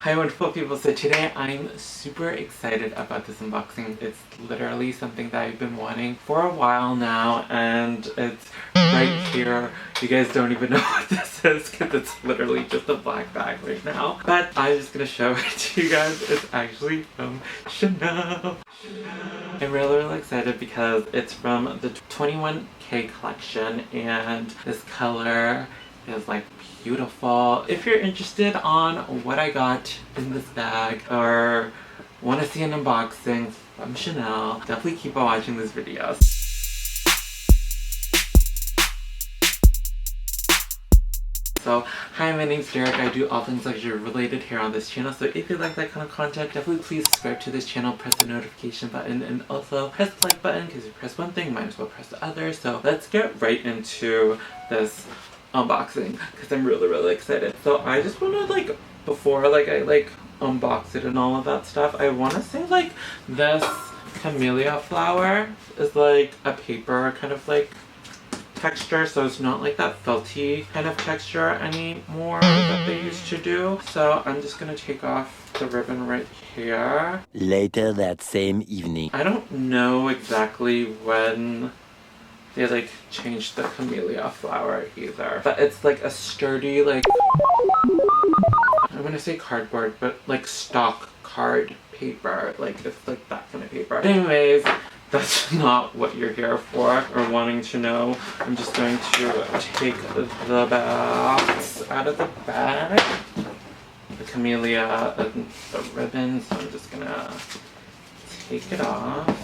Hi wonderful people, so today I'm super excited about this unboxing. It's literally something that I've been wanting for a while now, and it's right here. You guys don't even know what this is because it's literally just a black bag right now. But I'm just gonna show it to you guys. It's actually from Chanel. I'm really excited because it's from the 21K collection, and this color is like beautiful. If you're interested on what I got in this bag or want to see an unboxing from Chanel, definitely keep on watching this video. So, hi, my name's Derek. I do all things luxury related here on this channel. So if you like that kind of content, definitely please subscribe to this channel, press the notification button, and also press the like button, because if you press one thing, you might as well press the other. So let's get right into this unboxing because I'm really excited. So I just want to before I unbox it and all of that stuff, I want to say this camellia flower is like a paper kind of texture, so it's not like that felty kind of texture anymore that they used to do. So I'm just gonna take off the ribbon right here. Later that same evening. I don't know exactly when they changed the camellia flower either, but it's like a sturdy I'm gonna say cardboard, but stock card paper. It's like that kind of paper. Anyways, that's not what you're here for or wanting to know. I'm just going to take the box out of the bag, the camellia and the ribbon, so I'm just gonna take it off.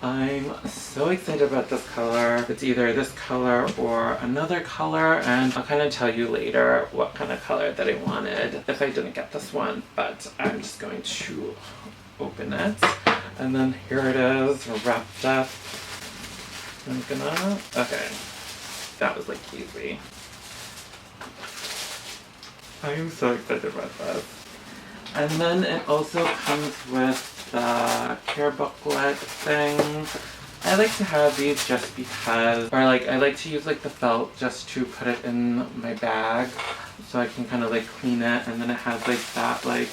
I'm so excited about this color. It's either this color or another color, and I'll kind of tell you later what kind of color that I wanted if I didn't get this one, but I'm just going to open it. And then here it is, wrapped up. Okay, that was easy. I'm so excited about this. And then it also comes with the care booklet thing. I like to have these just because, or I like to use the felt just to put it in my bag so I can kind of clean it, and then it has that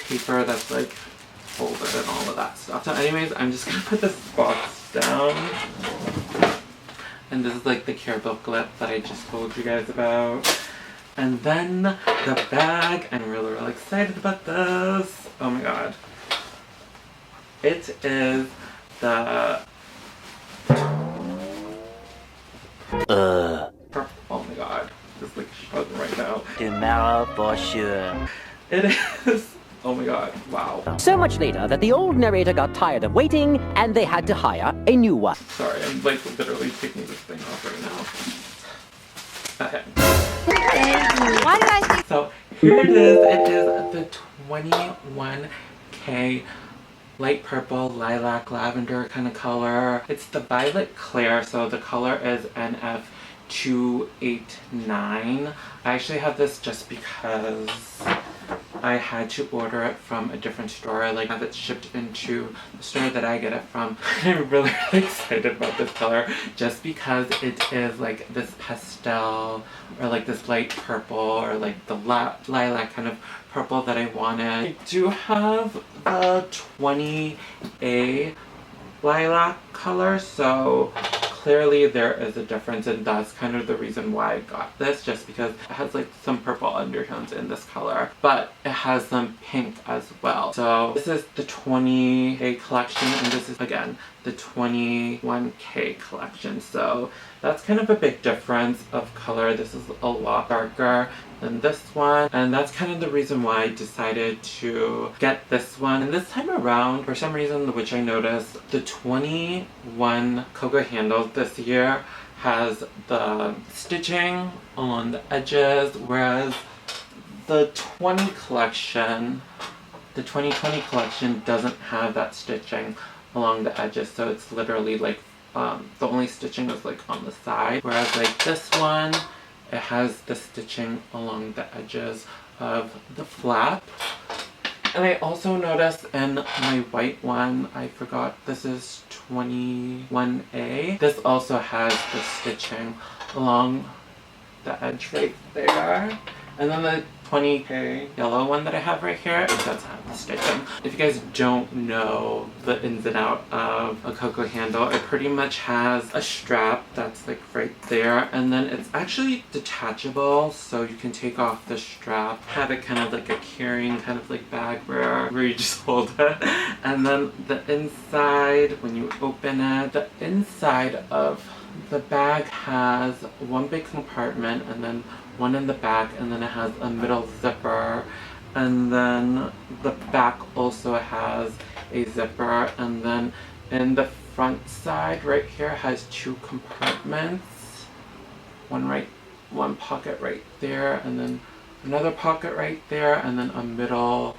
paper that's folded and all of that stuff. So anyways, I'm just gonna put this box down, and this is the care booklet that I just told you guys about. And then the bag. I'm really excited about this. Oh my god. It is the oh my god. It's showing right now. Tomorrow for sure. It is. Oh my god, wow. So much later that the old narrator got tired of waiting and they had to hire a new one. Sorry, I'm literally taking this thing off right now. Okay. Why did I think? So here it is. It is the 21K light purple, lilac, lavender kind of color. It's the violet clair, so the color is NF289. I actually have this just because I had to order it from a different store. I have it shipped into the store that I get it from. I'm really excited about this color just because it is this pastel or this light purple or the lilac kind of purple that I wanted. I do have the 20A lilac color, so clearly there is a difference, and that's kind of the reason why I got this, just because it has some purple undertones in this color, but it has some pink as well. So this is the 20K collection, and this is again the 21K collection. So that's kind of a big difference of color. This is a lot darker than this one, and that's kind of the reason why I decided to get this one. And this time around, for some reason, which I noticed, the 21 Coco handles this year has the stitching along the edges, whereas the 2020 collection doesn't have that stitching along the edges, so it's literally the only stitching is on the side, whereas this one, it has the stitching along the edges of the flap. And I also noticed in my white one, I forgot, this is 21A. This also has the stitching along the edge right there. And then the 20K yellow one that I have right here, it does have the stitching. If you guys don't know the ins and out of a Coco handle, it pretty much has a strap that's like right there, and then it's actually detachable, so you can take off the strap, have it kind of like a carrying kind of like bag where you just hold it. And then the inside, when you open it, the inside of the bag has one big compartment and then one in the back, and then it has a middle zipper, and then the back also has a zipper, and then in the front side right here has two compartments, one pocket right there, and then another pocket right there, and then a middle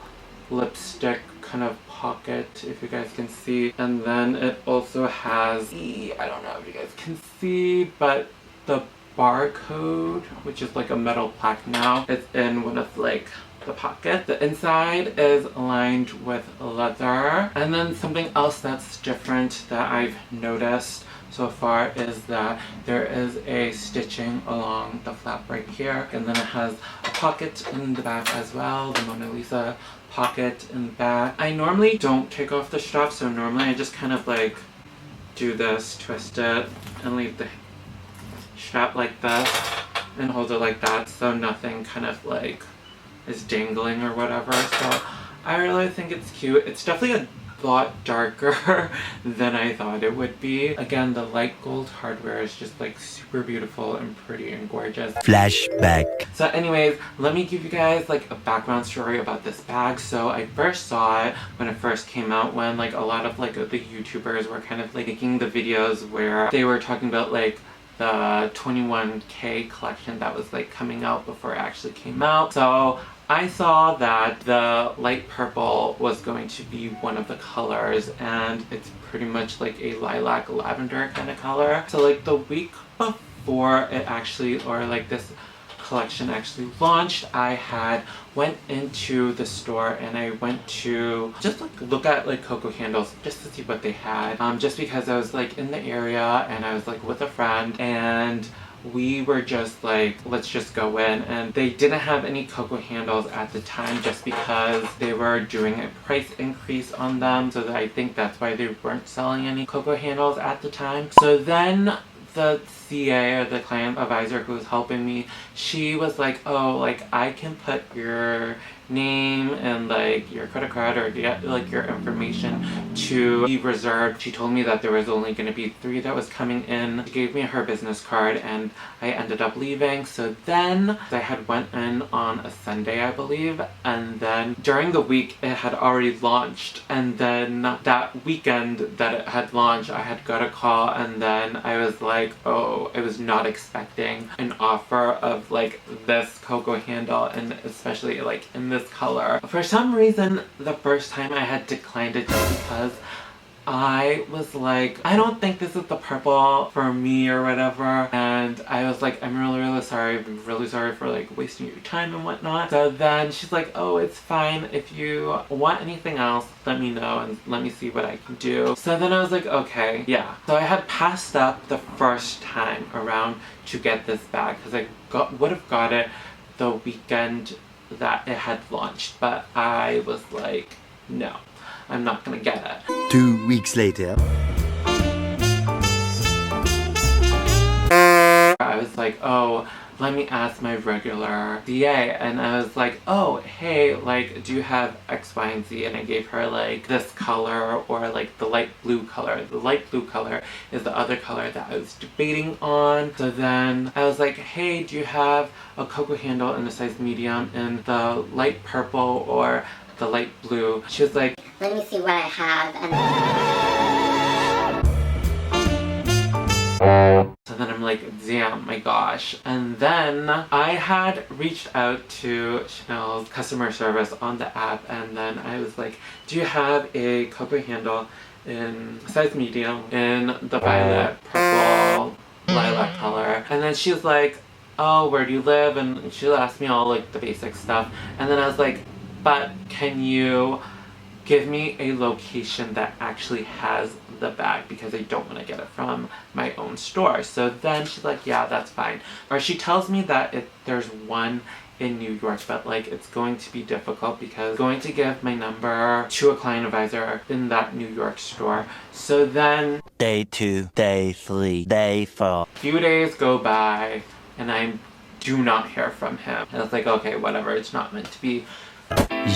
lipstick kind of pocket, if you guys can see. And then it also has I don't know if you guys can see, but the barcode, which is like a metal plaque now, it's in one of like the pocket. The inside is lined with leather. And then something else that's different that I've noticed so far is that there is a stitching along the flap right here, and then it has a pocket in the back as well, the Mona Lisa pocket in the back. I normally don't take off the strap, so normally I just kind of like do this, twist it, and leave the strap like this and hold it like that, so nothing kind of like is dangling or whatever. So I really think it's cute. It's definitely a lot darker than I thought it would be. Again, the light gold hardware is just like super beautiful and pretty and gorgeous. Flashback. So anyways, let me give you guys like a background story about this bag. So I first saw it when it first came out, when like a lot of like the YouTubers were kind of like making the videos where they were talking about like the 21K collection that was like coming out before it actually came out. So I saw that the light purple was going to be one of the colors, and it's pretty much like a lilac lavender kind of color. So like the week before it actually, or like this collection actually launched, I had went into the store and I went to just like look at like Coco handles just to see what they had, just because I was like in the area and I was like with a friend, and we were just like, let's just go in. And they didn't have any Coco handles at the time just because they were doing a price increase on them, so I think that's why they weren't selling any Coco handles at the time. So then the CA, or the client advisor who was helping me, she was like, oh, like I can put your name and like your credit card or get like your information to be reserved. She told me that there was only going to be 3 that was coming in. She gave me her business card and I ended up leaving. So then I had went in on a Sunday, I believe, and then during the week it had already launched, and then that weekend that it had launched I had got a call, and then I was like, oh, I was not expecting an offer of like this Coco handle, and especially like in this color. For some reason, the first time I had declined it just because I was like, I don't think this is the purple for me or whatever, and I was like, I'm really sorry, I'm really sorry for like wasting your time and whatnot. So then she's like, oh, it's fine, if you want anything else let me know and let me see what I can do. So then I was like, okay, yeah. So I had passed up the first time around to get this bag because I would have got it the weekend that it had launched, but I was like, no, I'm not gonna get it. 2 weeks later. I was like, oh, let me ask my regular DA, and I was like, oh, hey, like, do you have X, Y, and Z? And I gave her like this color or like the light blue color. The light blue color is the other color that I was debating on. So then I was like, hey, do you have a Coco handle in the size medium in the light purple or the light blue? She was like, let me see what I have. And so then I'm like, damn, my gosh. And then I had reached out to Chanel's customer service on the app, and then I was like, do you have a Coco handle in size medium in the violet, purple, lilac color? And then she was like, oh, where do you live? And she asked me all like the basic stuff. And then I was like, but can you give me a location that actually has the bag because I don't want to get it from my own store. So then she's like, yeah, that's fine. Or she tells me that there's one in New York, but like it's going to be difficult because I'm going to give my number to a client advisor in that New York store. So then Day 2, Day 3, Day 4. a few days go by and I do not hear from him. And I was like, okay, whatever, it's not meant to be.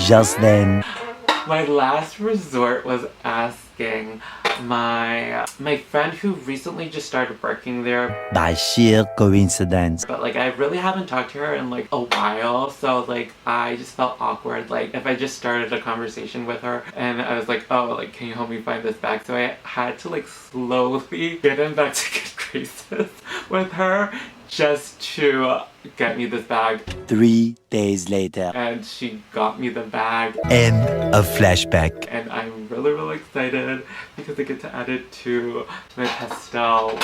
Just then, My last resort was asking my friend who recently just started working there, by sheer coincidence, but like I really haven't talked to her in like a while, so like I just felt awkward like if I just started a conversation with her and I was like, oh, like can you help me find this bag? So I had to like slowly get in back to good graces with her just to get me this bag. 3 days later, And she got me the bag. end of flashback. And I'm really, really excited because I get to add it to my pastel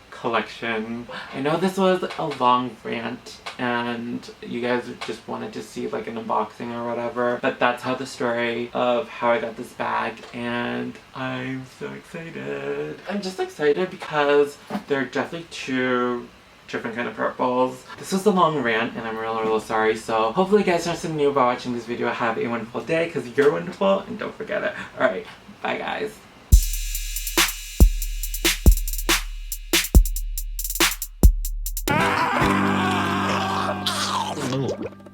collection. I know this was a long rant and you guys just wanted to see like an unboxing or whatever, but that's how the story of how I got this bag, and I'm so excited. I'm just excited because they're definitely two different kind of purples. This was a long rant and I'm really, really sorry. So hopefully you guys learned something new about watching this video. Have a wonderful day because you're wonderful and don't forget it. Alright, bye guys.